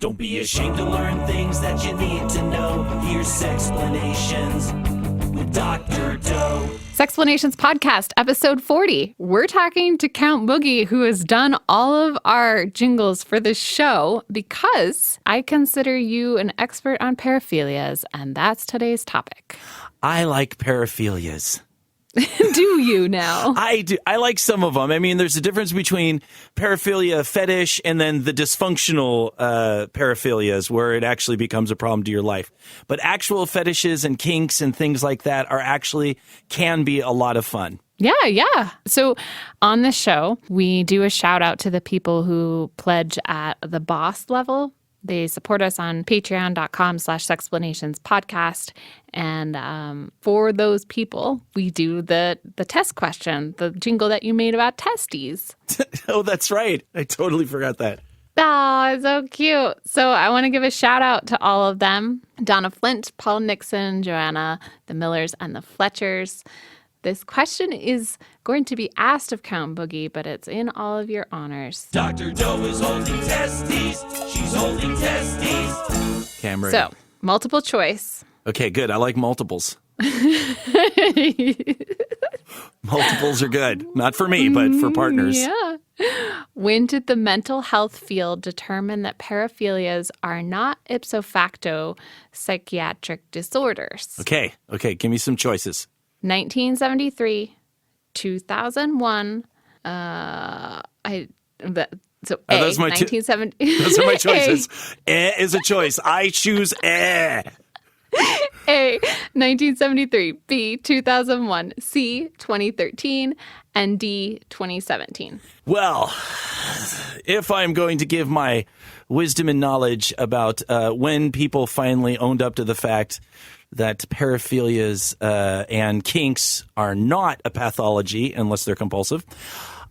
Don't be ashamed to learn things that you need to know. Here's Sexplanations with Dr. Doe. Sexplanations podcast, episode 40. We're talking to Count Boogie, who has done all of our jingles for this show because I consider you an expert on paraphilias, and that's today's topic. I like paraphilias. Do you now? I do. I like some of them. I mean, there's a difference between paraphilia, fetish, and then the dysfunctional paraphilias where it actually becomes a problem to your life. But actual fetishes and kinks and things like that can be a lot of fun. Yeah. So on the show, we do a shout out to the people who pledge at the boss level. They support us on patreon.com/Sexplanations podcast. And for those people, we do the test question, the jingle that you made about testes. Oh, that's right. I totally forgot that. Oh, it's so cute. So I want to give a shout out to all of them. Donna Flint, Paul Nixon, Joanna, the Millers, and the Fletchers. This question is going to be asked of Count Boogie, but it's in all of your honors. Dr. Doe is holding testes. She's holding testes. Cameron. So, multiple choice. Okay, good. I like multiples. Multiples are good. Not for me, but for partners. Yeah. When did the mental health field determine that paraphilias are not ipso facto psychiatric disorders? Okay. Give me some choices. 1973, 2001, Those are my 1970. Those are my choices. Is a choice. I choose A, 1973, B, 2001, C, 2013, and D, 2017. Well, if I'm going to give my wisdom and knowledge about when people finally owned up to the fact that paraphilias and kinks are not a pathology unless they're compulsive,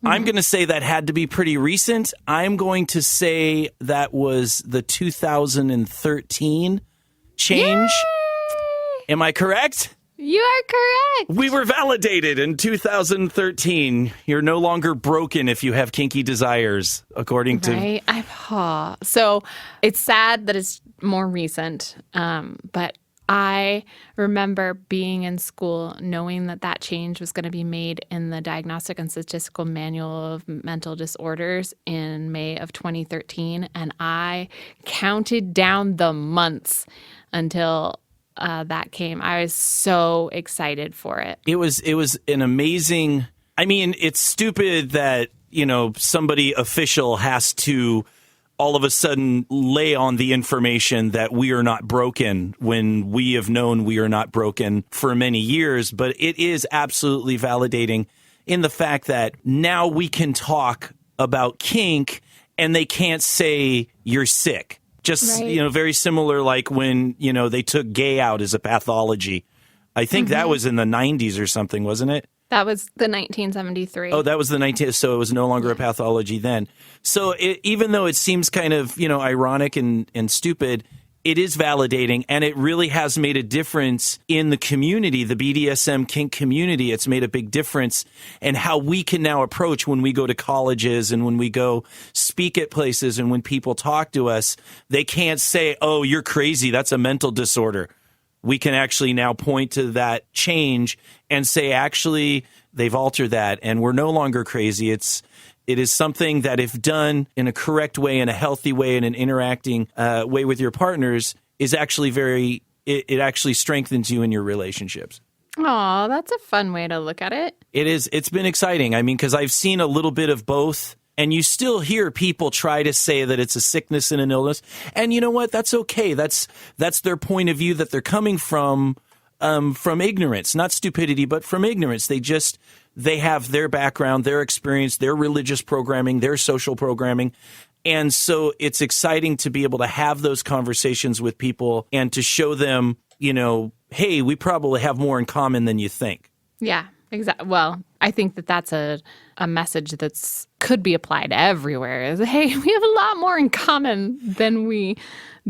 I'm going to say that had to be pretty recent. I'm going to say that was the 2013 change. Yay! Am I correct? You are correct. We were validated in 2013. You're no longer broken if you have kinky desires, according to... Right? So it's sad that it's more recent, but I remember being in school knowing that change was going to be made in the Diagnostic and Statistical Manual of Mental Disorders in May of 2013, and I counted down the months until that came. I was so excited for it. It was an amazing... I mean, it's stupid that, somebody official has to all of a sudden lay on the information that we are not broken when we have known we are not broken for many years. But it is absolutely validating in the fact that now we can talk about kink and they can't say you're sick. Just, right. Very similar like when, they took gay out as a pathology. I think that was in the 90s or something, wasn't it? That was the 1973. Oh, that was the 19th, so it was no longer a pathology then. So even though it seems kind of, ironic and stupid, it is validating, and it really has made a difference in the community, the BDSM kink community. It's made a big difference in how we can now approach when we go to colleges and when we go speak at places and when people talk to us. They can't say, oh, you're crazy, that's a mental disorder. We can actually now point to that change and say, actually, they've altered that, and we're no longer crazy. It is something that, if done in a correct way, in a healthy way, in an interacting way with your partners, is actually it actually strengthens you in your relationships. Oh, that's a fun way to look at it. It is. It's been exciting. I mean, because I've seen a little bit of both. And you still hear people try to say that it's a sickness and an illness. And you know what? That's okay. That's their point of view, that they're coming from ignorance, not stupidity, but from ignorance. They have their background, their experience, their religious programming, their social programming. And so it's exciting to be able to have those conversations with people and to show them, hey, we probably have more in common than you think. Yeah, exactly. Well, I think that's a message that's could be applied everywhere. Is, hey, we have a lot more in common than we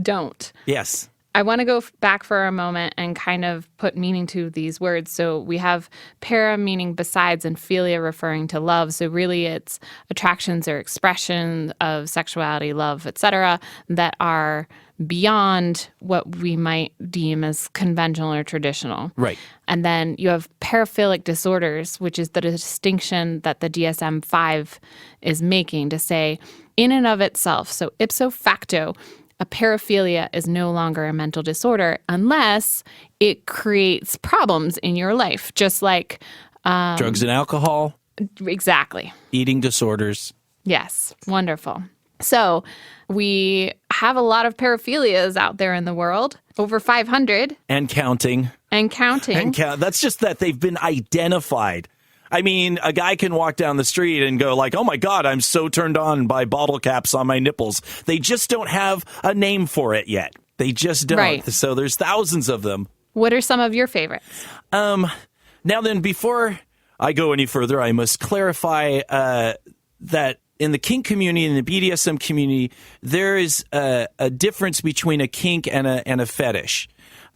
don't. Yes. I want to go back for a moment and kind of put meaning to these words. So we have para meaning besides and philia referring to love. So really it's attractions or expression of sexuality, love, etc., that are beyond what we might deem as conventional or traditional. Right. And then you have paraphilic disorders, which is the distinction that the DSM-5 is making to say in and of itself, so ipso facto, a paraphilia is no longer a mental disorder unless it creates problems in your life, just like drugs and alcohol, exactly. eating disorders. Yes, wonderful. So we have a lot of paraphilias out there in the world, over 500. And counting. And counting. That's just that they've been identified. I mean, a guy can walk down the street and go like, oh my God, I'm so turned on by bottle caps on my nipples. They just don't have a name for it yet. They just don't. Right. So there's thousands of them. What are some of your favorites? Now then, before I go any further, I must clarify that in the kink community and the BDSM community, there is a difference between a kink and a fetish.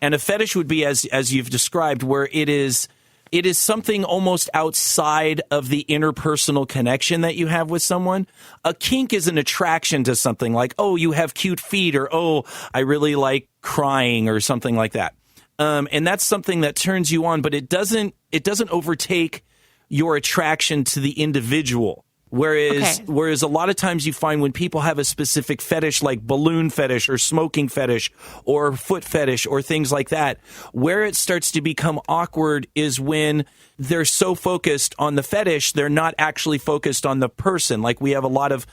And a fetish would be, as you've described, where it is something almost outside of the interpersonal connection that you have with someone. A kink is an attraction to something like, oh, you have cute feet, or oh, I really like crying, or something like that. And that's something that turns you on, but it doesn't overtake your attraction to the individual. Whereas a lot of times you find when people have a specific fetish, like balloon fetish or smoking fetish or foot fetish or things like that, where it starts to become awkward is when they're so focused on the fetish, they're not actually focused on the person. Like we have a lot of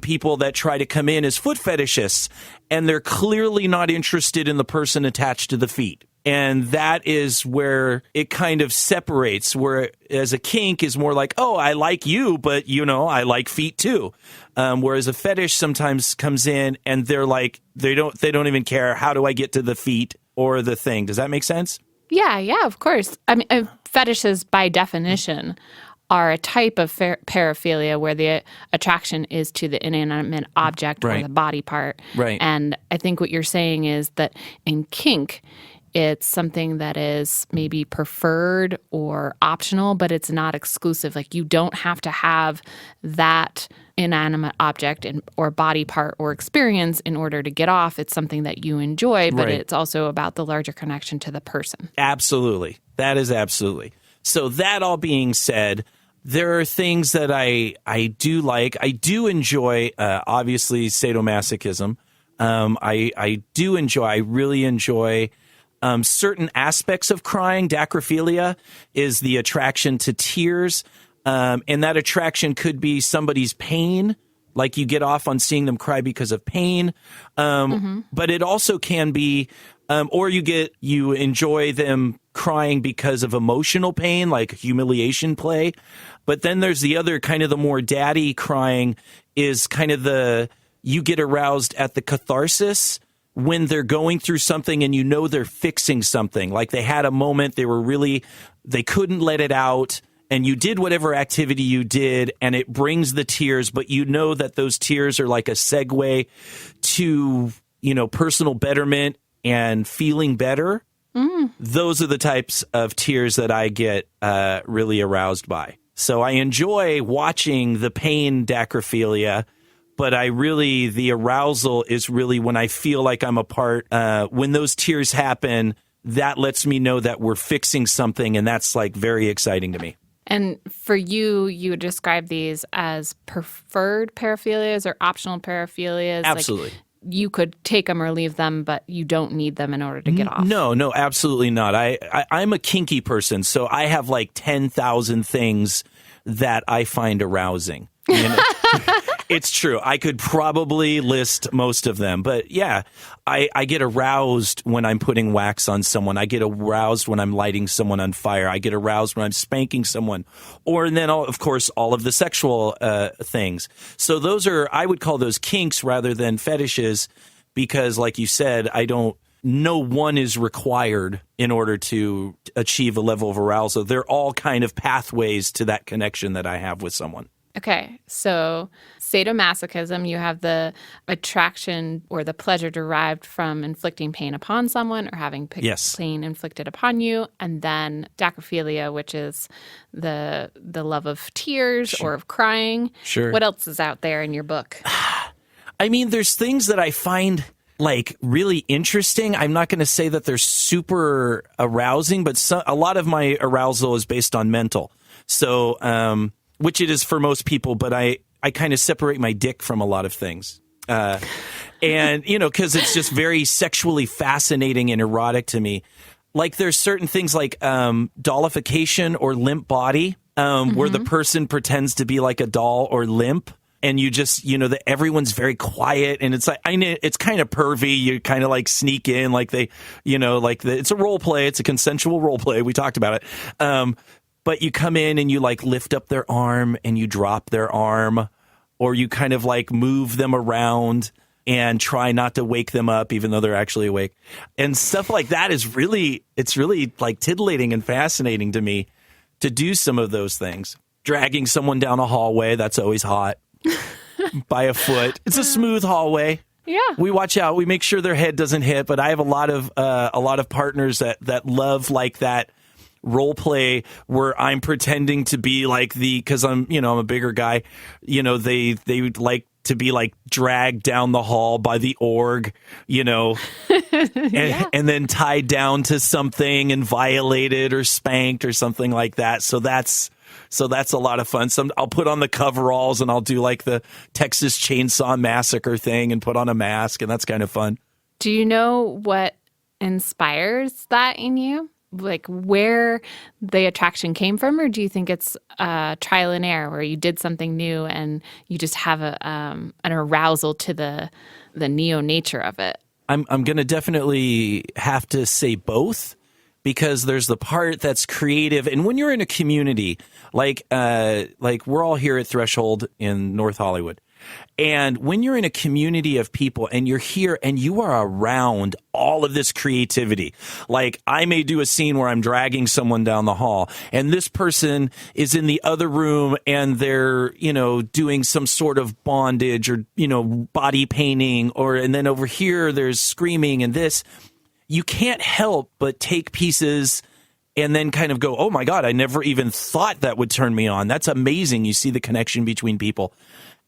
people that try to come in as foot fetishists, and they're clearly not interested in the person attached to the feet. And that is where it kind of separates, where as a kink is more like, oh, I like you, but, I like feet too. Whereas a fetish sometimes comes in and they're like, they don't even care. How do I get to the feet or the thing? Does that make sense? Yeah, of course. I mean, fetishes by definition are a type of paraphilia where the attraction is to the inanimate object or the body part. Right. And I think what you're saying is that in kink, it's something that is maybe preferred or optional, but it's not exclusive. Like you don't have to have that inanimate object or body part or experience in order to get off. It's something that you enjoy, but it's also about the larger connection to the person. Absolutely. That is absolutely. So that all being said, there are things that I do like. I do enjoy, obviously, sadomasochism. I really enjoy certain aspects of crying. Dacrophilia is the attraction to tears. And that attraction could be somebody's pain, like you get off on seeing them cry because of pain. But it also can be, or you enjoy them crying because of emotional pain, like humiliation play. But then there's the other kind of the more daddy crying is kind of you get aroused at the catharsis when they're going through something and they're fixing something. Like they had a moment, they couldn't let it out, and you did whatever activity you did, and it brings the tears, but that those tears are like a segue to, personal betterment and feeling better. Those are the types of tears that I get really aroused by. So I enjoy watching the pain dacrophilia, but the arousal is really when I feel like I'm a part. When those tears happen, that lets me know that we're fixing something, and that's like very exciting to me. And for you, you would describe these as preferred paraphilias or optional paraphilias? Absolutely. Like you could take them or leave them, but you don't need them in order to get off. No, absolutely not. I'm a kinky person, so I have like 10,000 things that I find arousing. It's true. I could probably list most of them. But yeah, I get aroused when I'm putting wax on someone. I get aroused when I'm lighting someone on fire. I get aroused when I'm spanking someone. And then, of course, all of the sexual things. So I would call those kinks rather than fetishes because, like you said, no one is required in order to achieve a level of arousal. They're all kind of pathways to that connection that I have with someone. Okay, so sadomasochism, you have the attraction or the pleasure derived from inflicting pain upon someone or having Yes. pain inflicted upon you. And then dacrophilia, which is the love of tears or of crying. Sure. What else is out there in your book? I mean, there's things that I find like really interesting. I'm not going to say that they're super arousing, but a lot of my arousal is based on mental. So, which it is for most people, but I kind of separate my dick from a lot of things. And, you know, because it's just very sexually fascinating and erotic to me. Like there's certain things like dollification or limp body, where the person pretends to be like a doll or limp. And you just, you know, that everyone's very quiet, and it's like, it's kind of pervy. You kind of like sneak in, like they, you know, like it's a role play. It's a consensual role play. We talked about it. But you come in and you like lift up their arm and you drop their arm, or you kind of like move them around and try not to wake them up, even though they're actually awake. And stuff like that is really, it's really like titillating and fascinating to me to do some of those things. Dragging someone down a hallway, that's always hot. By a foot. It's a smooth hallway. Yeah. We watch out. We make sure their head doesn't hit. But I have a lot of partners that love like that role play where I'm pretending to be like because I'm a bigger guy. You know, they would like to be like dragged down the hall by the org, you know, and then tied down to something and violated or spanked or something like that. So that's a lot of fun. I'll put on the coveralls and I'll do like the Texas Chainsaw Massacre thing and put on a mask, and that's kind of fun. Do you know what inspires that in you? Like where the attraction came from, or do you think it's trial and error where you did something new and you just have an arousal to the neo nature of it? I'm going to definitely have to say both, because there's the part that's creative. And when you're in a community, like we're all here at Threshold in North Hollywood. And when you're in a community of people and you're here and you are around all of this creativity, like I may do a scene where I'm dragging someone down the hall and this person is in the other room and they're, you know, doing some sort of bondage or, you know, body painting, and then over here there's screaming and this. You can't help but take pieces and then kind of go, oh my God, I never even thought that would turn me on. That's amazing. You see the connection between people.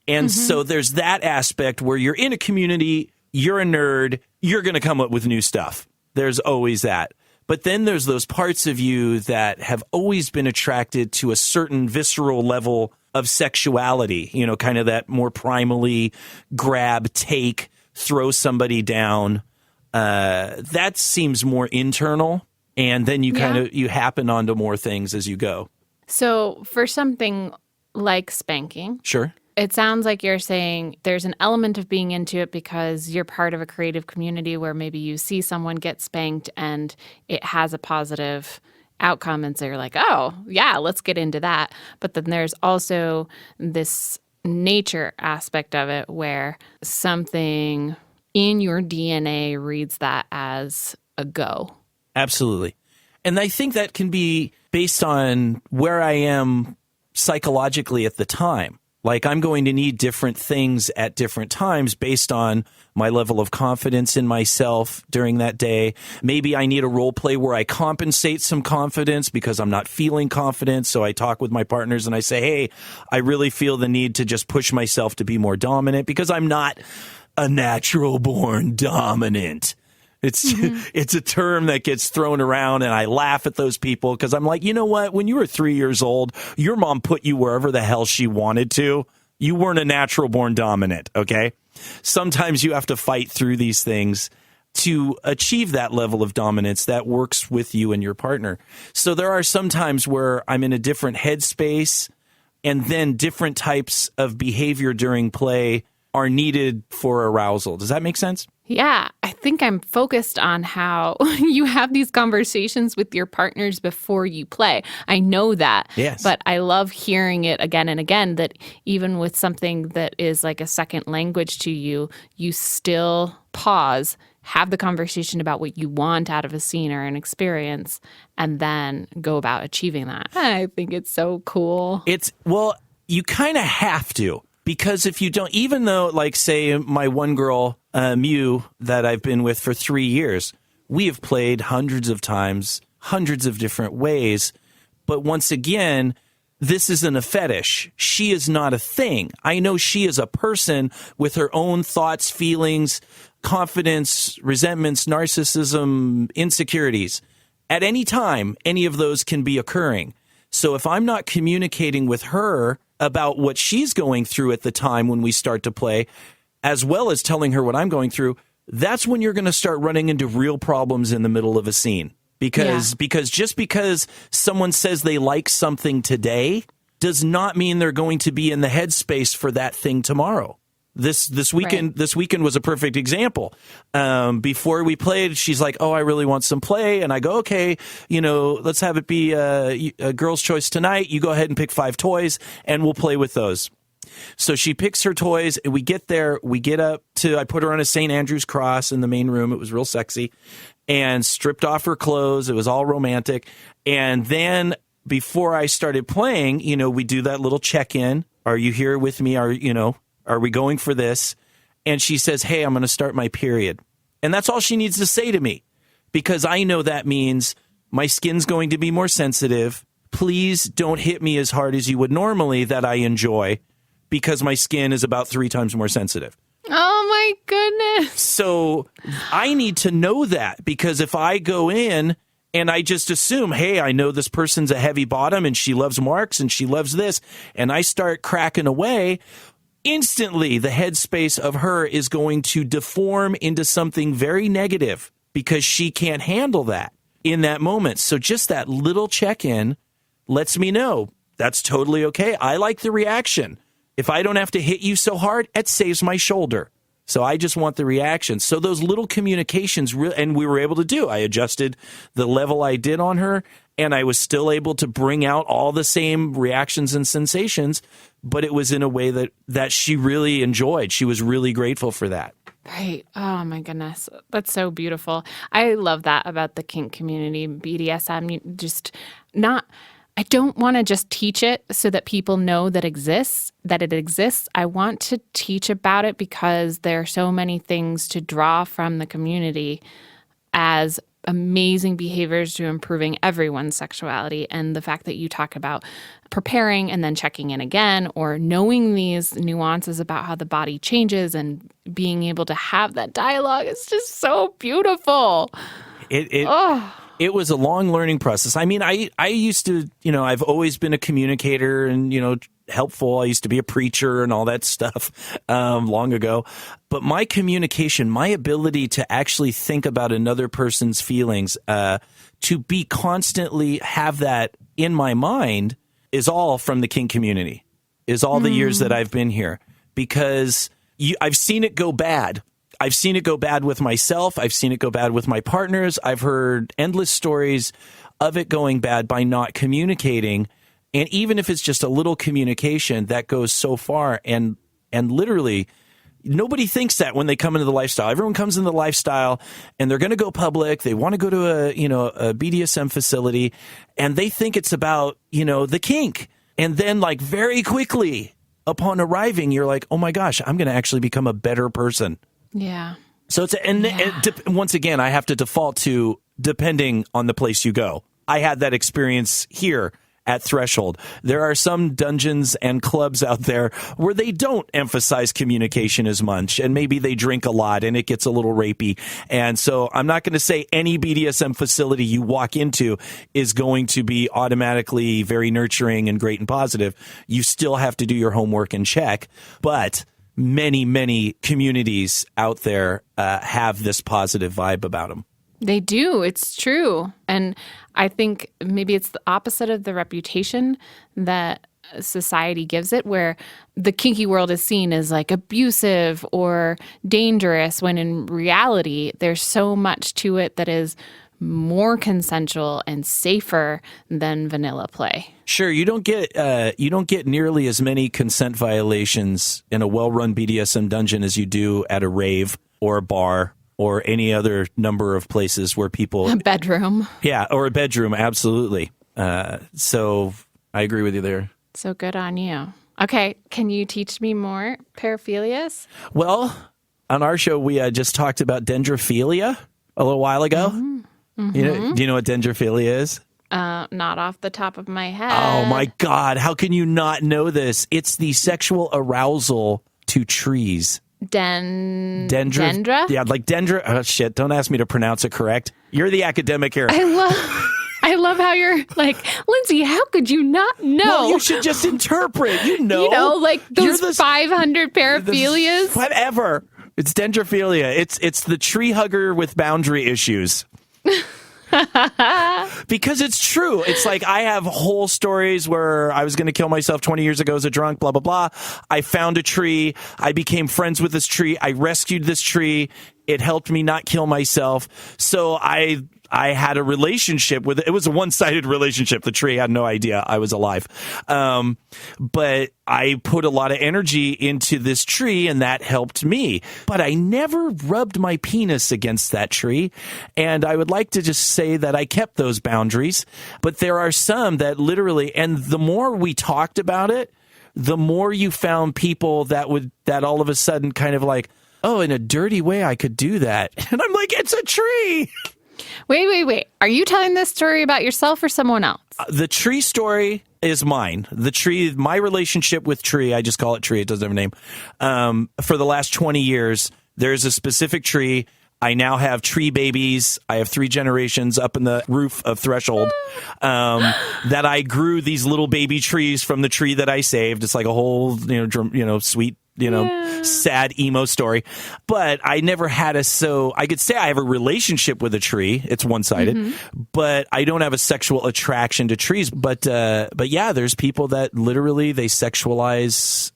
And so there's that aspect where you're in a community, you're a nerd, you're going to come up with new stuff. There's always that. But then there's those parts of you that have always been attracted to a certain visceral level of sexuality, you know, kind of that more primally grab, take, throw somebody down. That seems more internal. And then you happen onto more things as you go. So for something like spanking. Sure. It sounds like you're saying there's an element of being into it because you're part of a creative community where maybe you see someone get spanked and it has a positive outcome, and so you're like, oh, yeah, let's get into that. But then there's also this nature aspect of it where something in your DNA reads that as a go. Absolutely. And I think that can be based on where I am psychologically at the time. Like I'm going to need different things at different times based on my level of confidence in myself during that day. Maybe I need a role play where I compensate some confidence because I'm not feeling confident. So I talk with my partners and I say, hey, I really feel the need to just push myself to be more dominant because I'm not a natural born dominant. It's a term that gets thrown around, and I laugh at those people because I'm like, you know what? When you were 3 years old, your mom put you wherever the hell she wanted to. You weren't a natural born dominant, okay? Sometimes you have to fight through these things to achieve that level of dominance that works with you and your partner. So there are some times where I'm in a different headspace, and then different types of behavior during play are needed for arousal. Does that make sense? Yeah, I think I'm focused on how you have these conversations with your partners before you play. I know that. Yes. But I love hearing it again and again that even with something that is like a second language to you, you still pause, have the conversation about what you want out of a scene or an experience, and then go about achieving that. I think it's so cool. Well, you kind of have to. Because if you don't, even though, like, say, my one girl, Mew, that I've been with for 3 years, we have played hundreds of times, hundreds of different ways. But once again, this isn't a fetish. She is not a thing. I know she is a person with her own thoughts, feelings, confidence, resentments, narcissism, insecurities. At any time, any of those can be occurring. So if I'm not communicating with her about what she's going through at the time when we start to play, as well as telling her what I'm going through, that's when you're going to start running into real problems in the middle of a scene. Because just because someone says they like something today does not mean they're going to be in the headspace for that thing tomorrow. This weekend was a perfect example. Before we played, she's like, "Oh, I really want some play," and I go, "Okay, let's have it be a girl's choice tonight. You go ahead and pick 5 toys, and we'll play with those." So she picks her toys, and we get there. We get up to, I put her on a St. Andrew's cross in the main room. It was real sexy, and stripped off her clothes. It was all romantic. And then before I started playing, we do that little check-in. Are you here with me? Are we going for this? And she says, "Hey, I'm going to start my period." And that's all she needs to say to me, because I know that means my skin's going to be more sensitive. Please don't hit me as hard as you would normally, that I enjoy, because my skin is about 3 times more sensitive. Oh, my goodness. So I need to know that, because if I go in and I just assume, hey, I know this person's a heavy bottom and she loves marks and she loves this, and I start cracking away, instantly the headspace of her is going to deform into something very negative, because she can't handle that in that moment. So just that little check-in lets me know that's totally okay. I like the reaction. If I don't have to hit you so hard, it saves my shoulder. So I just want the reaction. So those little communications, and we were able to do. I adjusted the level I did on her, and I was still able to bring out all the same reactions and sensations, but it was in a way that she really enjoyed. She was really grateful for that. Right. Oh, my goodness. That's so beautiful. I love that about the kink community, BDSM. I don't want to just teach it so that people know that it exists. I want to teach about it because there are so many things to draw from the community as amazing behaviors to improving everyone's sexuality. And the fact that you talk about preparing and then checking in again, or knowing these nuances about how the body changes and being able to have that dialogue is just so beautiful. It was a long learning process. I mean, I used to, I've always been a communicator and, helpful. I used to be a preacher and all that stuff long ago. But my communication, my ability to actually think about another person's feelings, to be constantly have that in my mind, is all from the kink community, is all the years that I've been here. Because I've seen it go bad. I've seen it go bad with myself. I've seen it go bad with my partners. I've heard endless stories of it going bad by not communicating. And even if it's just a little communication, that goes so far. And literally, nobody thinks that when they come into the lifestyle. Everyone comes in the lifestyle and they're going to go public. They want to go to a BDSM facility, and they think it's about, the kink. And then, like, very quickly upon arriving, you're like, oh my gosh, I'm going to actually become a better person. Yeah. So once again, I have to default to depending on the place you go. I had that experience here at Threshold. There are some dungeons and clubs out there where they don't emphasize communication as much, and maybe they drink a lot and it gets a little rapey. And so I'm not going to say any BDSM facility you walk into is going to be automatically very nurturing and great and positive. You still have to do your homework and check, but many, many communities out there have this positive vibe about them. They do. It's true. And I think maybe it's the opposite of the reputation that society gives it, where the kinky world is seen as like abusive or dangerous, when in reality, there's so much to it that is more consensual and safer than vanilla play. Sure, you don't get nearly as many consent violations in a well-run BDSM dungeon as you do at a rave or a bar or any other number of places where people... A bedroom. Yeah, or a bedroom, absolutely. So I agree with you there. So good on you. Okay. Can you teach me more paraphilias? Well, on our show, we just talked about dendrophilia a little while ago. Do you know what dendrophilia is? Not off the top of my head. Oh my God. How can you not know this? It's the sexual arousal to trees. Dendra? Yeah, like dendra. Oh, shit. Don't ask me to pronounce it correct. You're the academic here. I love how you're like, Lindsay, how could you not know? Well, you should just interpret. You know. You know, like those 500 paraphilias. Whatever. It's dendrophilia. It's the tree hugger with boundary issues. Because it's true. It's like I have whole stories where I was going to kill myself 20 years ago as a drunk, blah, blah, blah. I found a tree. I became friends with this tree. I rescued this tree. It helped me not kill myself. So I had a relationship with it. It was a one-sided relationship. The tree had no idea I was alive. But I put a lot of energy into this tree, and that helped me. But I never rubbed my penis against that tree. And I would like to just say that I kept those boundaries. But there are some that literally, and the more we talked about it, the more you found people that all of a sudden kind of like, oh, in a dirty way, I could do that. And I'm like, it's a tree. Wait. Are you telling this story about yourself or someone else? The tree story is mine. The tree, my relationship with tree, I just call it tree. It doesn't have a name. For the last 20 years, there's a specific tree. I now have tree babies. I have 3 generations up in the roof of Threshold that I grew these little baby trees from the tree that I saved. It's like a whole, sweet, sad emo story. But I never had I could say I have a relationship with a tree. It's one-sided, but I don't have a sexual attraction to trees. But yeah, there's people that literally they sexualize,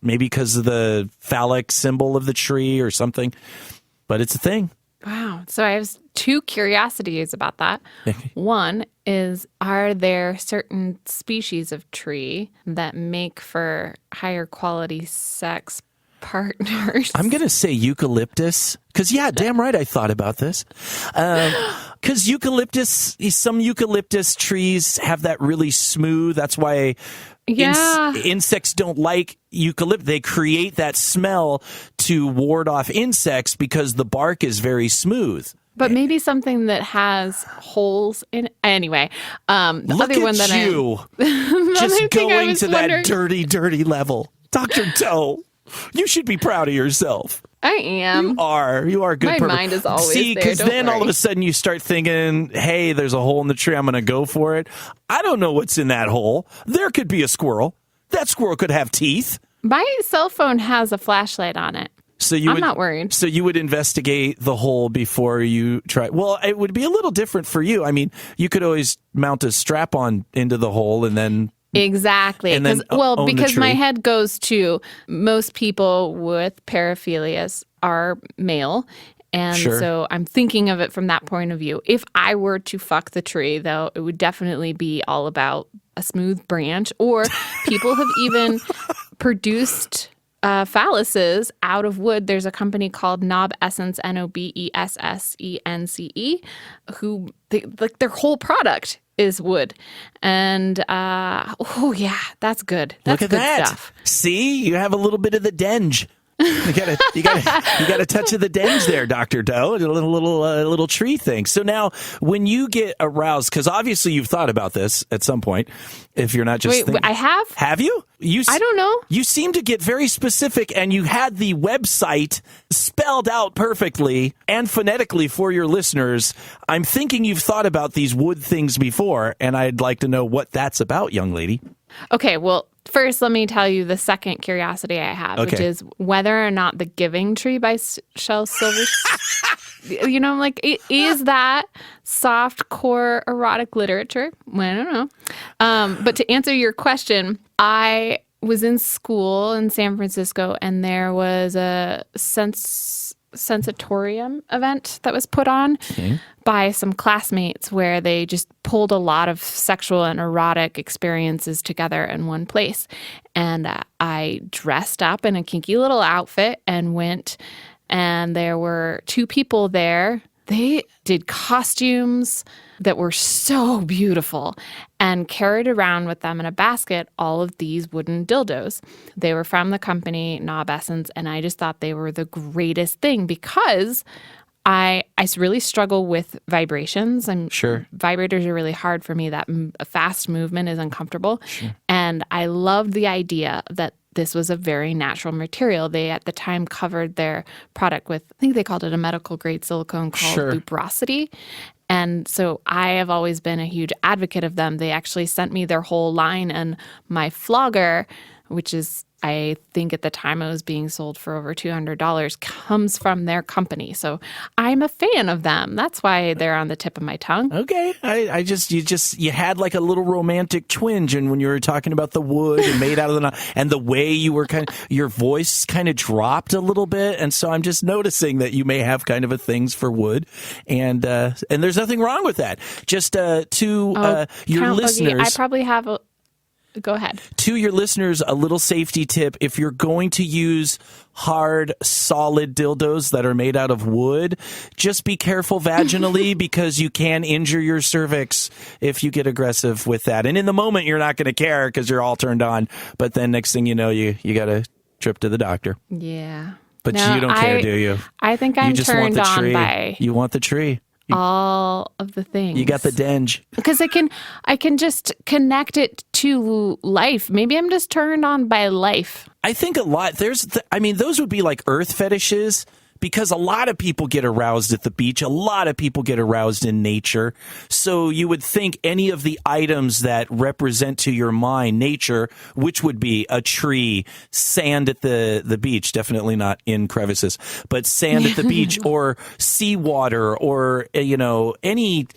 maybe because of the phallic symbol of the tree or something. But it's a thing. Wow. So I have 2 curiosities about that. One is, are there certain species of tree that make for higher quality sex partners? I'm going to say eucalyptus. Because, yeah, damn right I thought about this. Because some eucalyptus trees have that really smooth, that's why insects don't like eucalyptus. They create that smell to ward off insects because the bark is very smooth. But maybe something that has holes in it. Anyway, the Look other at one that you, just going to that dirty, dirty level. Dr. Doe, you should be proud of yourself. I am. You are a good My pervert. mind is always See, there. because then worry. all of a sudden you start thinking, hey, there's a hole in the tree. I'm going to go for it. I don't know what's in that hole. There could be a squirrel. That squirrel could have teeth. My cell phone has a flashlight on it. So I'm not worried. So you would investigate the hole before you try. Well, it would be a little different for you. I mean, you could always mount a strap-on into the hole and then... Exactly. And then because my head goes to most people with paraphilias are male. And so I'm thinking of it from that point of view. If I were to fuck the tree, though, it would definitely be all about a smooth branch. Or people have even produced phalluses out of wood. There's a company called Knob Essence, Nobessence, who their whole product is wood. And oh yeah, that's good. That's Look at good that. stuff. See, you have a little bit of the denge. You got a touch of the denge there, Dr. Doe, a little tree thing. So now, when you get aroused, because obviously you've thought about this at some point, if you're not just thinking. I have. Have you? I don't know. You seem to get very specific, and you had the website spelled out perfectly and phonetically for your listeners. I'm thinking you've thought about these wood things before, and I'd like to know what that's about, young lady. Okay, well, first let me tell you the second curiosity I have, which is whether or not The Giving Tree by Shel Silverstein, is that soft core erotic literature? Well, I don't know. But to answer your question, I was in school in San Francisco, and there was a sensatorium event that was put on by some classmates where they just pulled a lot of sexual and erotic experiences together in one place. And I dressed up in a kinky little outfit and went, and there were 2 people there. they did costumes that were so beautiful and carried around with them in a basket all of these wooden dildos. They were from the company Knob Essence, and I just thought they were the greatest thing because I really struggle with vibrations. Sure. Vibrators are really hard for me. That fast movement is uncomfortable. Sure. And I loved the idea that this was a very natural material. They, at the time, covered their product with, I think they called it a medical grade silicone called Lubrosity. And so I have always been a huge advocate of them. They actually sent me their whole line, and my flogger, which is, I think at the time it was being sold for over $200, comes from their company. So I'm a fan of them. That's why they're on the tip of my tongue. Okay. You had like a little romantic twinge, and when you were talking about the wood and made out of the, and the way you were your voice kind of dropped a little bit. And so I'm just noticing that you may have kind of a things for wood, and there's nothing wrong with that. Just to your Count listeners. Boogie, I probably have Go ahead. To your listeners, a little safety tip. If you're going to use hard, solid dildos that are made out of wood, just be careful vaginally because you can injure your cervix if you get aggressive with that. And in the moment, you're not going to care because you're all turned on. But then next thing you know, you got to trip to the doctor. Yeah. But you don't care, do you? I think I'm turned on by... You want the tree. All of the things. You got the denge. Because I can just connect it to life. Maybe I'm just turned on by life. I think a lot. Those would be like earth fetishes, because a lot of people get aroused at the beach. A lot of people get aroused in nature. So you would think any of the items that represent to your mind nature, which would be a tree, sand at the beach, definitely not in crevices, but sand at the beach, or seawater, or, any,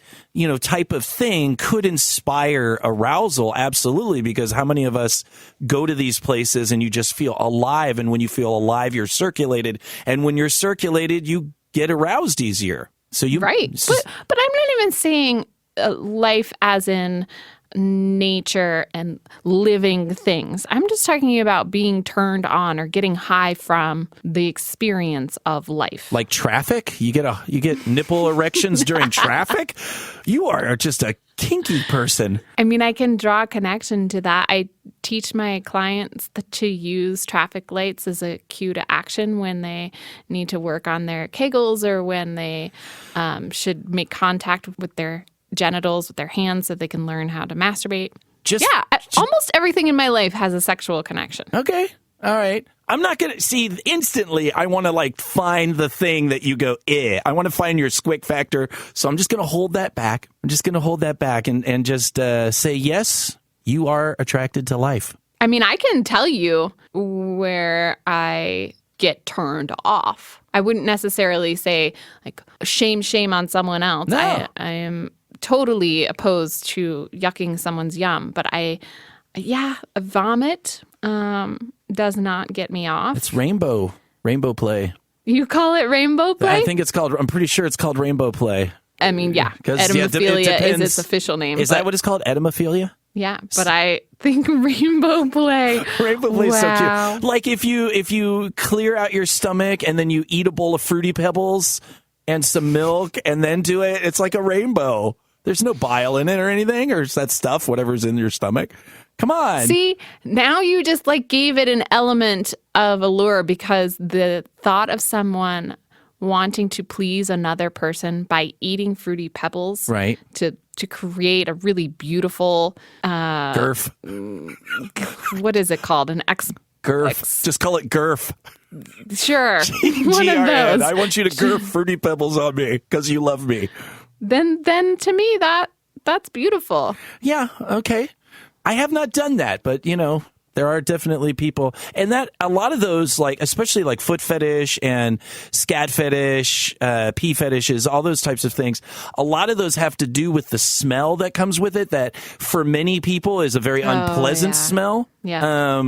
type of thing could inspire arousal. Absolutely. Because how many of us go to these places and you just feel alive? And when you feel alive, you're circulated. And when you're circulated, you get aroused easier. So right. But I'm not even saying life as in nature and living things. I'm just talking about being turned on or getting high from the experience of life. Like traffic? You get nipple erections during traffic? You are just a kinky person. I mean, I can draw a connection to that. I teach my clients to use traffic lights as a cue to action when they need to work on their Kegels, or when they should make contact with their genitals with their hands so they can learn how to masturbate. Almost everything in my life has a sexual connection. Okay. All right. I'm not going to see instantly. I want to find the thing that you go, I want to find your squick factor. So I'm just going to hold that back. I'm just going to hold that back and just say, yes, you are attracted to life. I mean, I can tell you where I get turned off. I wouldn't necessarily say shame on someone else. No. I am totally opposed to yucking someone's yum, but a vomit does not get me off. It's rainbow play. You call it rainbow play? I think I'm pretty sure it's called rainbow play. I mean, yeah. Edamophilia is its official name. Is that what it's called? Edamophilia? Yeah, but I think rainbow play. Rainbow play is so cute. Like if you clear out your stomach and then you eat a bowl of Fruity Pebbles and some milk and then do it, it's like a rainbow. There's no bile in it or anything, or is that stuff, whatever's in your stomach? Come on. See, now you just gave it an element of allure, because the thought of someone wanting to please another person by eating Fruity Pebbles, right, to create a really beautiful girth. What is it called? An girth. Just call it girth. Sure. One of those. I want you to girth Fruity Pebbles on me because you love me. Then to me that's beautiful. Yeah, okay. I have not done that, but there are definitely people, and that a lot of those, especially foot fetish and scat fetish, pee fetishes, all those types of things. A lot of those have to do with the smell that comes with it. That for many people is a very unpleasant smell. Yeah.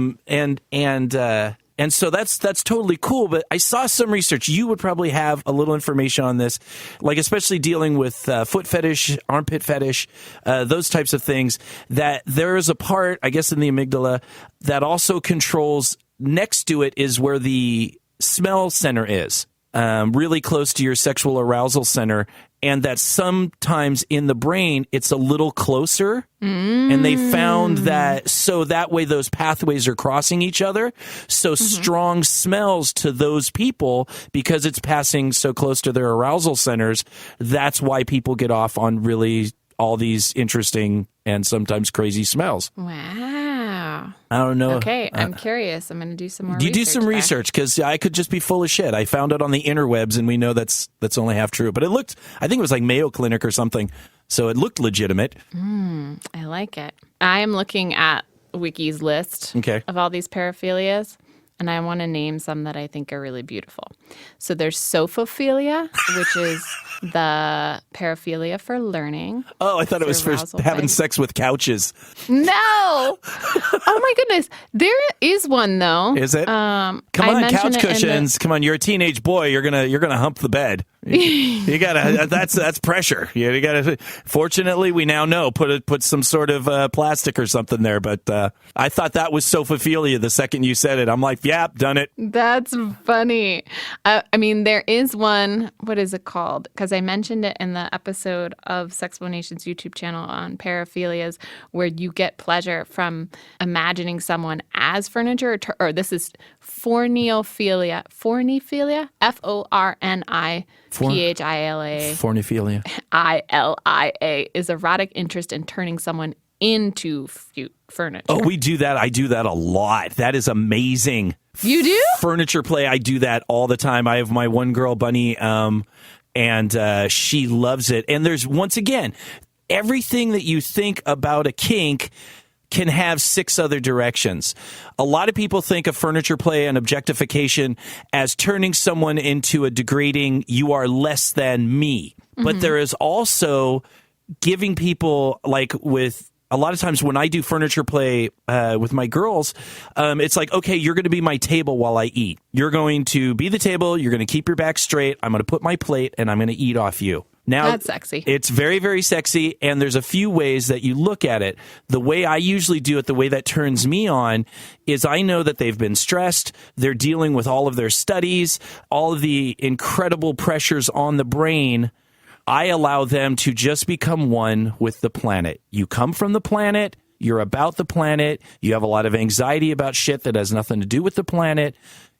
And so that's totally cool. But I saw some research. You would probably have a little information on this, especially dealing with foot fetish, armpit fetish, those types of things, that there is a part, I guess, in the amygdala that also controls, next to it is where the smell center is. really close to your sexual arousal center, and that sometimes in the brain it's a little closer. And they found that so that way those pathways are crossing each other. So strong smells to those people, because it's passing so close to their arousal centers, that's why people get off on really all these interesting and sometimes crazy smells. Wow. I don't know. Okay, I'm curious. I'm going to do some more You research. do some research, because I could just be full of shit. I found it on the interwebs, and we know that's only half true. But it looked, I think it was like Mayo Clinic or something, so it looked legitimate. I like it. I am looking at Wiki's list of all these paraphilias, and I want to name some that I think are really beautiful. So there's sophophilia, which is the paraphilia for learning. Oh, I thought it was for having sex with couches. No! Oh my goodness. There is one though. Is it? Come on, couch cushions. Come on, you're a teenage boy. You're gonna hump the bed. You gotta. That's pressure. You gotta. Fortunately, we now know. Put some sort of plastic or something there. But I thought that was sophophilia the second you said it. I'm like, yep, done it. That's funny. I mean, there is one. What is it called? Because I mentioned it in the episode of Sexplanations YouTube channel on paraphilias, where you get pleasure from imagining someone as furniture, or this is forniphilia. Forniphilia? Forniphilia. Forniphilia. ILIA is erotic interest in turning someone into furniture. Oh, we do that. I do that a lot. That is amazing. You do? Furniture play. I do that all the time. I have my one girl bunny, and she loves it. And there's, once again, everything that you think about a kink can have 6 other directions. A lot of people think of furniture play and objectification as turning someone into a degrading, you are less than me. But there is also giving people, like with a lot of times when I do furniture play with my girls, it's like, okay, you're going to be my table while I eat. You're going to be the table. You're going to keep your back straight. I'm going to put my plate and I'm going to eat off you. Now, that's sexy. It's very, very sexy, and there's a few ways that you look at it. The way I usually do it, the way that turns me on, is I know that they've been stressed. They're dealing with all of their studies, all of the incredible pressures on the brain. I allow them to just become one with the planet. You come from the planet. You're about the planet. You have a lot of anxiety about shit that has nothing to do with the planet.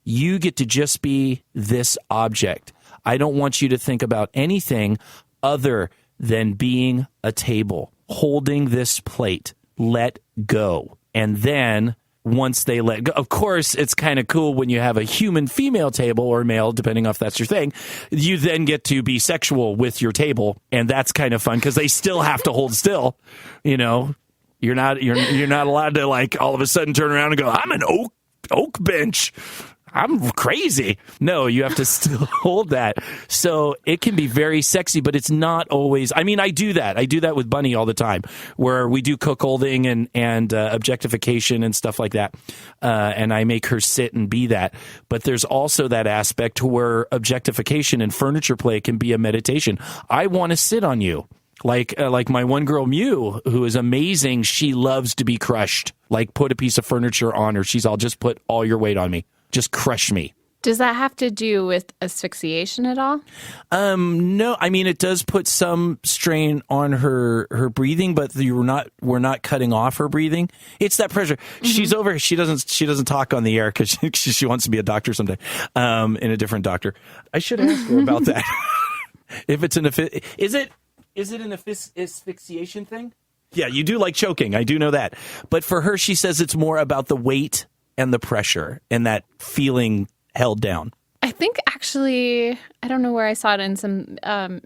You get to just be this object. I don't want you to think about anything other than being a table, holding this plate. Let go. And then once they let go, of course, it's kind of cool when you have a human female table, or male, depending on if that's your thing. You then get to be sexual with your table, and that's kind of fun because they still have to hold still. You know, you're not allowed to, like, all of a sudden turn around and go, I'm an oak bench. I'm crazy. No, you have to still hold that. So it can be very sexy, but it's not always. I mean, I do that. I do that with Bunny all the time, where we do cuckolding and objectification and stuff like that. And I make her sit and be that. But there's also that aspect where objectification and furniture play can be a meditation. I want to sit on you. Like my one girl, Mew, who is amazing. She loves to be crushed. Like, put a piece of furniture on her. I'll just put all your weight on me. Just crush me. Does that have to do with asphyxiation at all? No, I mean, it does put some strain on her breathing, but we're not cutting off her breathing. It's that pressure. She's over. She doesn't talk on the air because she wants to be a doctor someday, in a different doctor. I should ask her about that. If it's is it an asphyxiation thing? Yeah, you do like choking. I do know that. But for her, she says it's more about the weight and the pressure and that feeling held down. I think actually, I don't know where I saw it in some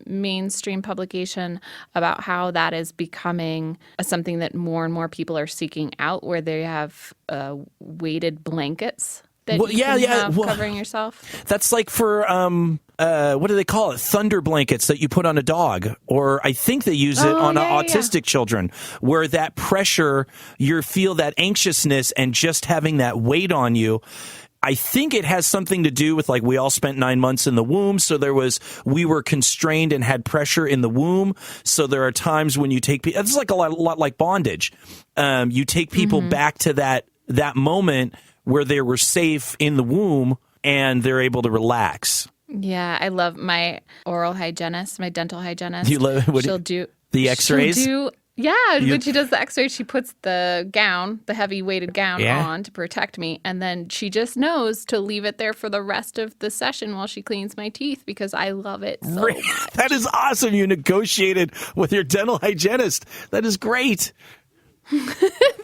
mainstream publication about how that is becoming something that more and more people are seeking out, where they have weighted blankets that you can have covering yourself. That's like for, what do they call it? Thunder blankets that you put on a dog. Or I think they use it on autistic children, where that pressure, you feel that anxiousness and just having that weight on you. I think it has something to do with, like, we all spent 9 months in the womb, so we were constrained and had pressure in the womb. So there are times when you take people, it's like a lot like bondage. You take people back to that moment where they were safe in the womb and they're able to relax. Yeah, I love my oral hygienist, my dental hygienist. You love she'll do the X-rays? When she does the X-ray, she puts the gown, the heavy weighted gown on to protect me, and then she just knows to leave it there for the rest of the session while she cleans my teeth because I love it so much. That is awesome. You negotiated with your dental hygienist. That is great.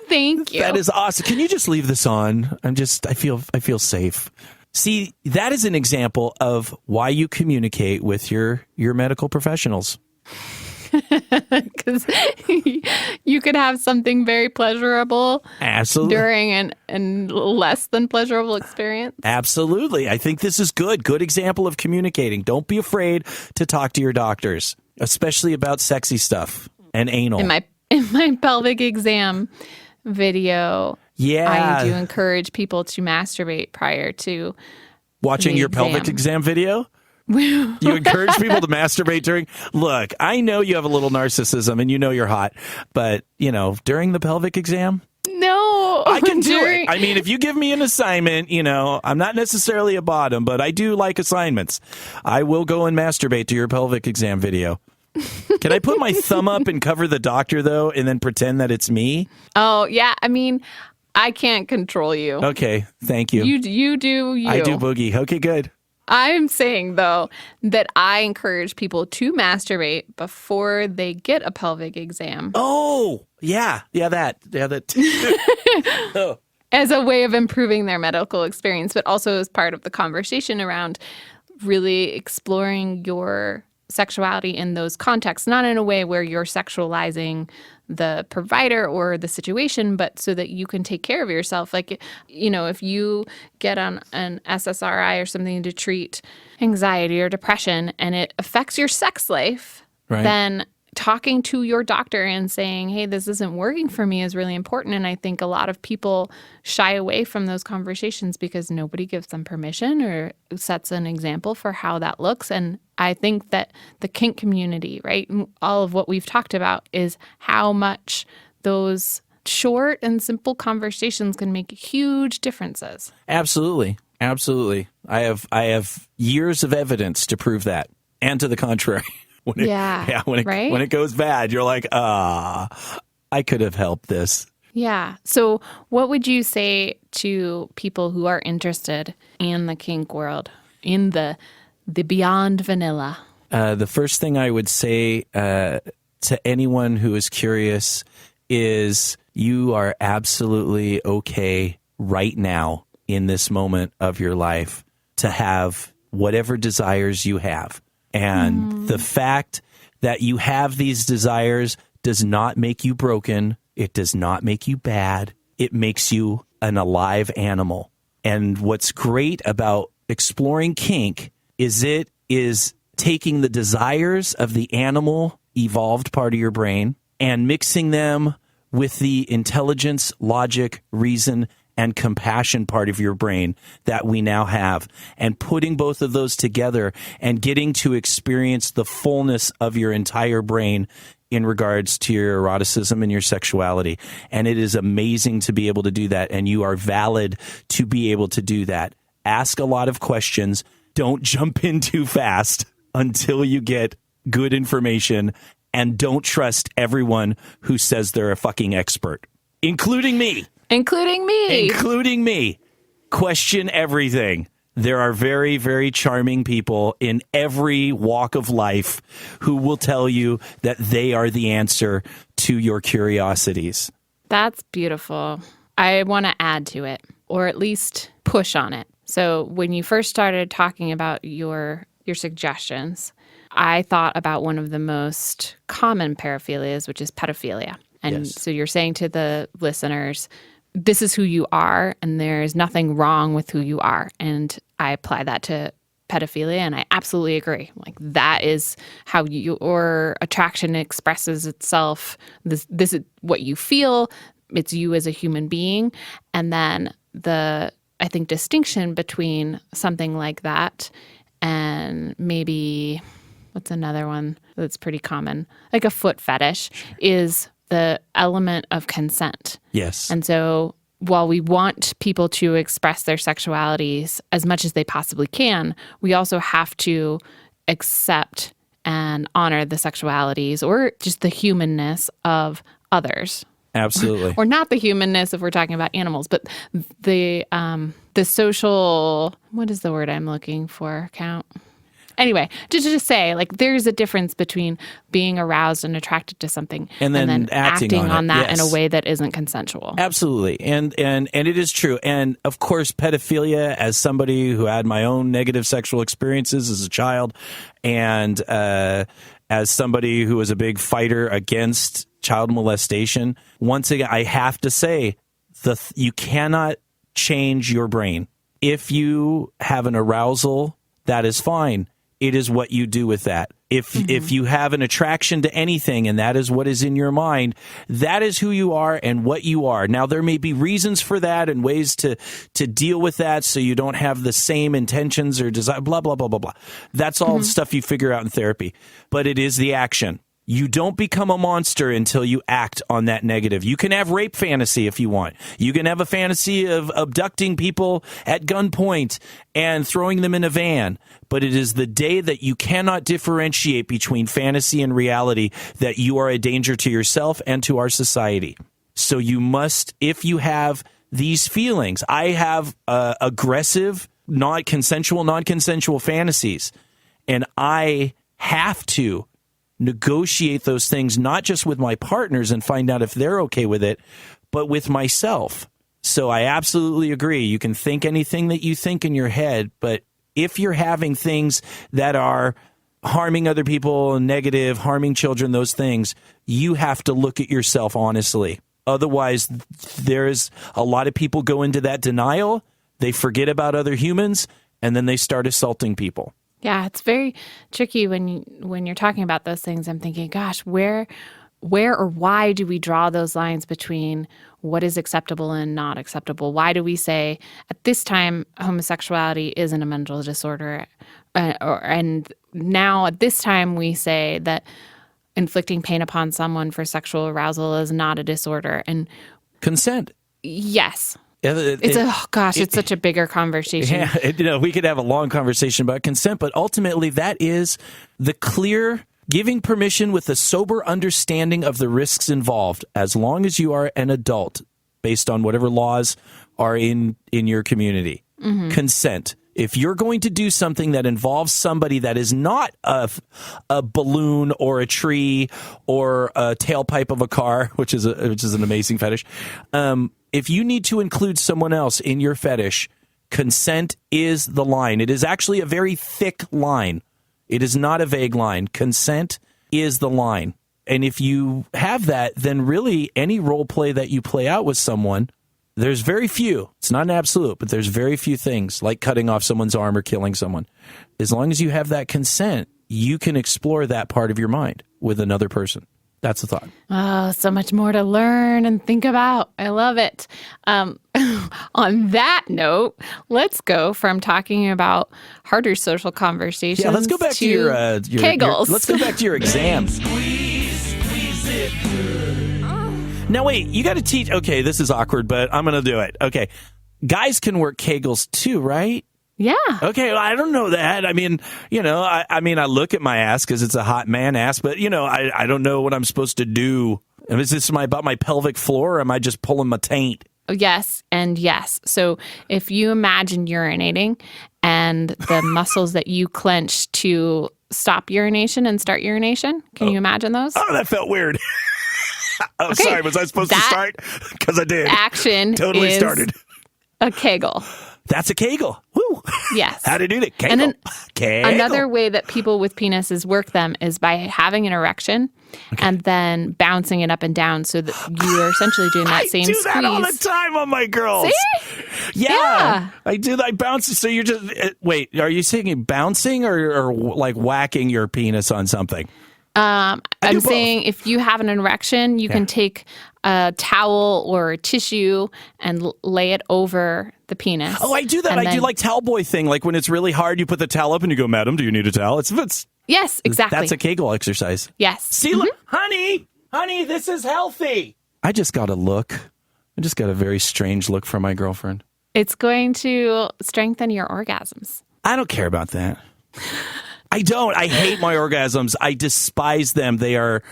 Thank you. That is awesome. Can you just leave this on? I feel safe. See, that is an example of why you communicate with your medical professionals. Because you could have something very pleasurable Absolutely. during an less than pleasurable experience. Absolutely. I think this is good. Good example of communicating. Don't be afraid to talk to your doctors, especially about sexy stuff and anal. In my pelvic exam video, I do encourage people to masturbate prior to watching your pelvic exam video. You encourage people to masturbate during. Look, I know you have a little narcissism and you know you're hot, but during the pelvic exam, no, I can do it. I mean, if you give me an assignment, I'm not necessarily a bottom, but I do like assignments. I will go and masturbate to your pelvic exam video. Can I put my thumb up and cover the doctor though, and then pretend that it's me? Oh yeah, I mean, I can't control you. Okay, thank you. You do you. I do Boogie. Okay, good. I'm saying, though, that I encourage people to masturbate before they get a pelvic exam. Oh, yeah. That. Oh. As a way of improving their medical experience, but also as part of the conversation around really exploring your sexuality in those contexts, not in a way where you're sexualizing the provider or the situation, but so that you can take care of yourself. Like, if you get on an SSRI or something to treat anxiety or depression and it affects your sex life, then talking to your doctor and saying, hey, this isn't working for me is really important. And I think a lot of people shy away from those conversations because nobody gives them permission or sets an example for how that looks. And I think that the kink community, right, all of what we've talked about is how much those short and simple conversations can make huge differences. Absolutely. I have years of evidence to prove that and to the contrary. When it goes bad, you're like, I could have helped this. Yeah. So what would you say to people who are interested in the kink world, in the beyond vanilla? The first thing I would say to anyone who is curious is you are absolutely okay right now in this moment of your life to have whatever desires you have. And the fact that you have these desires does not make you broken. It does not make you bad. It makes you an alive animal. And what's great about exploring kink is it is taking the desires of the animal evolved part of your brain and mixing them with the intelligence, logic, reason, and compassion part of your brain that we now have, and putting both of those together and getting to experience the fullness of your entire brain in regards to your eroticism and your sexuality. And it is amazing to be able to do that, and you are valid to be able to do that. Ask a lot of questions. Don't jump in too fast until you get good information, and don't trust everyone who says they're a fucking expert, including me. Including me. Question everything. There are very, very charming people in every walk of life who will tell you that they are the answer to your curiosities. That's beautiful. I want to add to it, or at least push on it. So when you first started talking about your suggestions, I thought about one of the most common paraphilias, which is pedophilia. And so you're saying to the listeners, this is who you are, and there's nothing wrong with who you are. And I apply that to pedophilia, and I absolutely agree. Like, that is how your attraction expresses itself. This is what you feel. It's you as a human being. And then I think, distinction between something like that and maybe, what's another one that's pretty common? Like a foot fetish is the element of consent. Yes. And so while we want people to express their sexualities as much as they possibly can, we also have to accept and honor the sexualities or just the humanness of others. Absolutely. Or not the humanness if we're talking about animals, but the social, what is the word I'm looking for, Count? Anyway, just say, like, there's a difference between being aroused and attracted to something and then acting on that yes. in a way that isn't consensual. Absolutely. And it is true. And of course, pedophilia, as somebody who had my own negative sexual experiences as a child, and as somebody who was a big fighter against child molestation, once again, I have to say, you cannot change your brain. If you have an arousal, that is fine. It is what you do with that. If you have an attraction to anything and that is what is in your mind, that is who you are and what you are. Now, there may be reasons for that and ways to deal with that so you don't have the same intentions or desire, blah, blah, blah, blah, blah. That's all stuff you figure out in therapy. But it is the action. You don't become a monster until you act on that negative. You can have rape fantasy if you want. You can have a fantasy of abducting people at gunpoint and throwing them in a van. But it is the day that you cannot differentiate between fantasy and reality that you are a danger to yourself and to our society. So you must, if you have these feelings, I have aggressive, non-consensual fantasies, and I have to negotiate those things, not just with my partners and find out if they're okay with it, but with myself. So I absolutely agree. You can think anything that you think in your head, but if you're having things that are harming other people, negative, harming children, those things, you have to look at yourself honestly. Otherwise, there's a lot of people go into that denial, they forget about other humans, and then they start assaulting people. Yeah, it's very tricky when you're talking about those things. I'm thinking, gosh, where or why do we draw those lines between what is acceptable and not acceptable? Why do we say at this time homosexuality isn't a mental disorder, and now at this time we say that inflicting pain upon someone for sexual arousal is not a disorder? And consent. Yes. It's it's such a bigger conversation. Yeah, we could have a long conversation about consent, but ultimately that is the clear giving permission with a sober understanding of the risks involved, as long as you are an adult, based on whatever laws are in your community. Consent. If you're going to do something that involves somebody that is not a balloon or a tree or a tailpipe of a car, which is an amazing fetish, if you need to include someone else in your fetish, consent is the line. It is actually a very thick line. It is not a vague line. Consent is the line. And if you have that, then really any role play that you play out with someone, there's very few. It's not an absolute, but there's very few things like cutting off someone's arm or killing someone. As long as you have that consent, you can explore that part of your mind with another person. That's the thought. Oh, so much more to learn and think about. I love it. On that note, let's go from talking about harder social conversations. Yeah, let's go back to your Kegels. let's go back to your exam. Now, wait, you got to teach. Okay, this is awkward, but I'm going to do it. Okay. Guys can work Kegels too, right? Yeah. Okay, well, I don't know that. I mean, I look at my ass because it's a hot man ass, but, I don't know what I'm supposed to do. Is this about my pelvic floor, or am I just pulling my taint? Yes and yes. So if you imagine urinating and the muscles that you clench to stop urination and start urination, can you imagine those? Oh, that felt weird. Oh, okay. Sorry, was I supposed to start? Because I did. Action totally is started. A Kegel. That's a Kegel. Woo. Yes. How to do it? Kegel. And then Kegel. Another way that people with penises work them is by having an erection and then bouncing it up and down so that you are essentially doing that same squeeze. I do that all the time on my girls. See? Yeah. I do that. I bounce. So you're just, wait, are you saying bouncing or like whacking your penis on something? I'm saying if you have an erection, you can take a towel or a tissue and lay it over the penis. Oh, I do that. I do like towel boy thing. Like when it's really hard, you put the towel up and you go, "Madam, do you need a towel?" Yes, exactly. That's a Kegel exercise. Yes. See, look, honey, this is healthy. I just got a look I just got a very strange look from my girlfriend. It's going to strengthen your orgasms. I don't care about that. I don't. I hate my orgasms. I despise them. Look,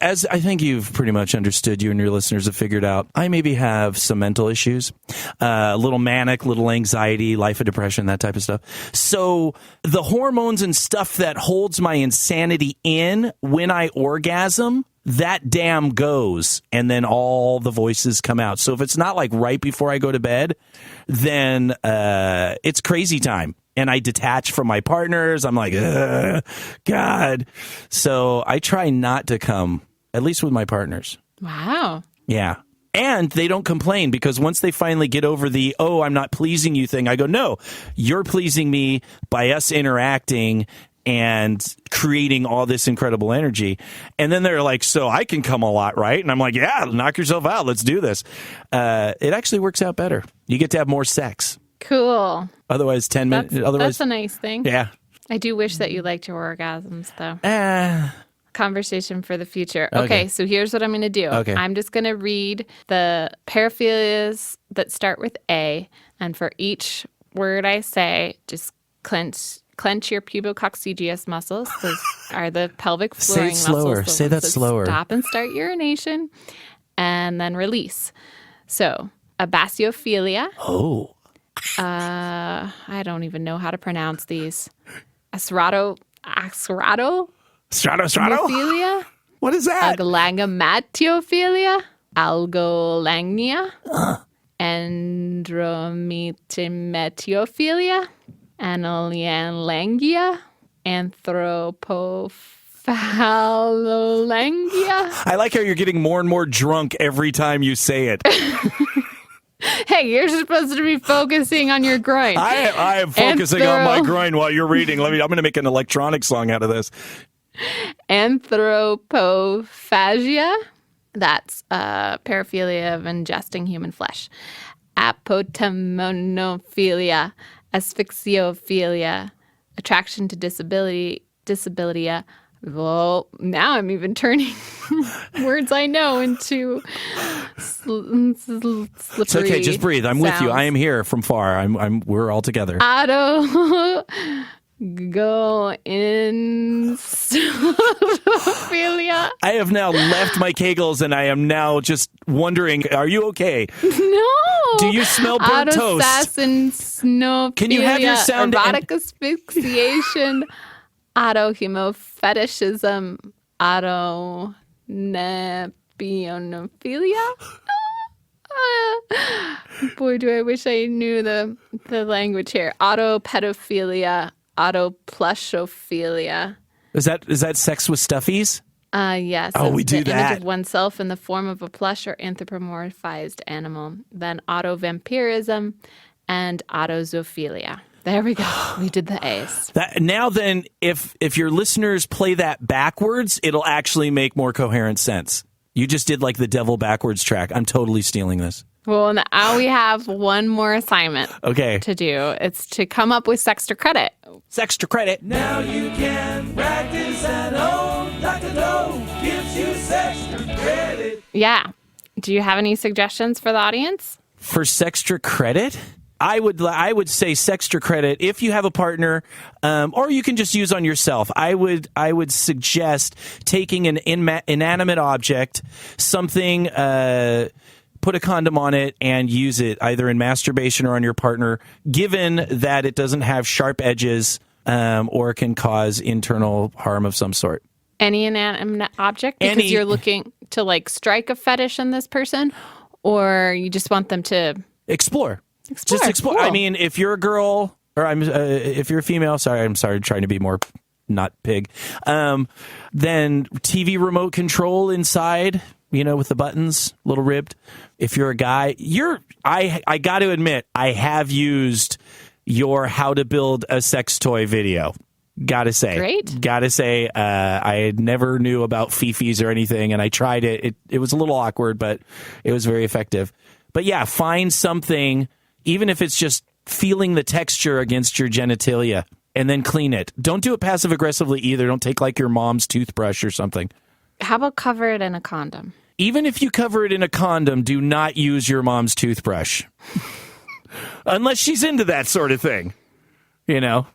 as I think you've pretty much understood, you and your listeners have figured out, I maybe have some mental issues, a little manic, little anxiety, life of depression, that type of stuff. So the hormones and stuff that holds my insanity in when I orgasm, that dam goes, and then all the voices come out. So if it's not like right before I go to bed, then it's crazy time. And I detach from my partners. I'm like, ugh, God. So I try not to come, at least with my partners. Wow. Yeah. And they don't complain because once they finally get over the, oh, I'm not pleasing you thing, I go, no, you're pleasing me by us interacting and creating all this incredible energy. And then they're like, so I can come a lot, right? And I'm like, yeah, knock yourself out. Let's do this. It actually works out better. You get to have more sex. Cool. Otherwise, 10 minutes. That's a nice thing. Yeah. I do wish that you liked your orgasms, though. Conversation for the future. Okay, so here's what I'm going to do. Okay. I'm just going to read the paraphilias that start with A, and for each word I say, just clench your pubococcygeus muscles. Those are the pelvic flooring muscles. Say it slower. The Say ones that slower. Stop and start urination, and then release. So, abasiophilia. Oh. I don't even know how to pronounce these. Strato? Strato? What is that? Aglangamatophilia, algolagnia, andrometrimetophilia, analianlangia, anthropophallolangia. I like how you're getting more and more drunk every time you say it. Hey, you're supposed to be focusing on your groin. I am focusing on my groin while you're reading. I'm going to make an electronic song out of this. Anthropophagia, that's paraphilia of ingesting human flesh. Apotemonophilia, asphyxiophilia, attraction to disability. Well, now I'm even turning words I know into slippery. It's okay, just breathe. I'm with you. I am here from far. We're all together. Autogoinstophilia. I have now left my Kegels and I am now just wondering, are you okay? No. Do you smell burnt toast? Autosassinophilia. Can you have your sound? Erotic asphyxiation. Autohemofetishism. Autonepionophilia. Boy, do I wish I knew the language here. Autopedophilia. Autoplushophilia. Is that sex with stuffies? Yes. Oh, we do the that. Image of oneself in the form of a plush or anthropomorphized animal. Then autovampirism and autozoophilia. There we go. We did the A's. Now then, if your listeners play that backwards, it'll actually make more coherent sense. You just did like the devil backwards track. I'm totally stealing this. Well, now we have one more assignment to do. It's to come up with Sextra Credit. Sextra Credit. Now you can practice at home. Dr. Doe gives you Sextra Credit. Yeah. Do you have any suggestions for the audience? For Sextra Credit? I would say Sextra Credit if you have a partner, or you can just use on yourself. I would suggest taking an inanimate object, something, put a condom on it and use it either in masturbation or on your partner, given that it doesn't have sharp edges or can cause internal harm of some sort. Any inanimate object? Because you're looking to like strike a fetish in this person, or you just want them to explore. Just explore. Cool. I mean, if you're a girl, or if you're a female, I'm sorry, trying to be more not pig. Then TV remote control inside, with the buttons, little ribbed. If you're a guy, I got to admit, I have used your how to build a sex toy video. Gotta say, I never knew about fifis or anything, and I tried it. It was a little awkward, but it was very effective. But yeah, find something. Even if it's just feeling the texture against your genitalia, and then clean it. Don't do it passive-aggressively either. Don't take like your mom's toothbrush or something. How about cover it in a condom? Even if you cover it in a condom, do not use your mom's toothbrush. Unless she's into that sort of thing, you know.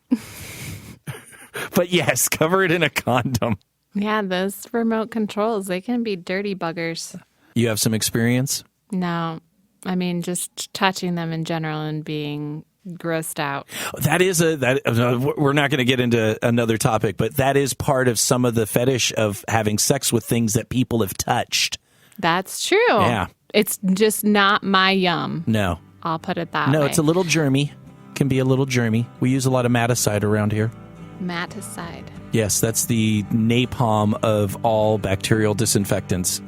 But yes, cover it in a condom. Yeah, those remote controls, they can be dirty buggers. You have some experience? No, I mean, just touching them in general and being grossed out. We're not going to get into another topic, but that is part of some of the fetish of having sex with things that people have touched. That's true. Yeah. It's just not my yum. No. I'll put it that way. No, it's a little germy. Can be a little germy. We use a lot of maticide around here. Maticide. Yes, that's the napalm of all bacterial disinfectants.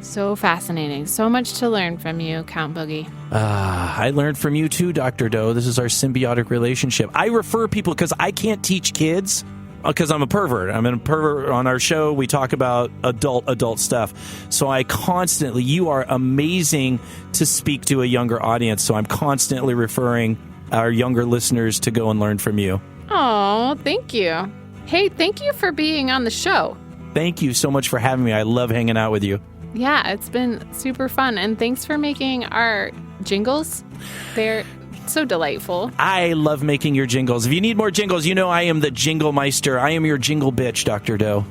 So fascinating. So much to learn from you, Count Boogie. I learned from you too, Dr. Doe. This is our symbiotic relationship. I refer people because I can't teach kids because I'm a pervert. I'm a pervert. On our show, we talk about adult stuff. So I constantly, you are amazing to speak to a younger audience. So I'm constantly referring our younger listeners to go and learn from you. Oh, thank you. Hey, thank you for being on the show. Thank you so much for having me. I love hanging out with you. Yeah, it's been super fun. And thanks for making our jingles. They're so delightful. I love making your jingles. If you need more jingles, you know I am the jingle meister. I am your jingle bitch, Dr. Doe.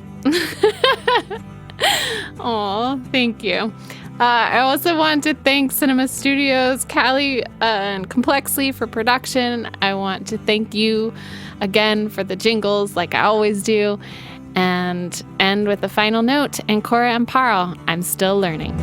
Oh, thank you. I also want to thank Cinema Studios, Callie, and Complexly for production. I want to thank you again for the jingles like I always do. And end with a final note. And Cora and Parl, I'm still learning.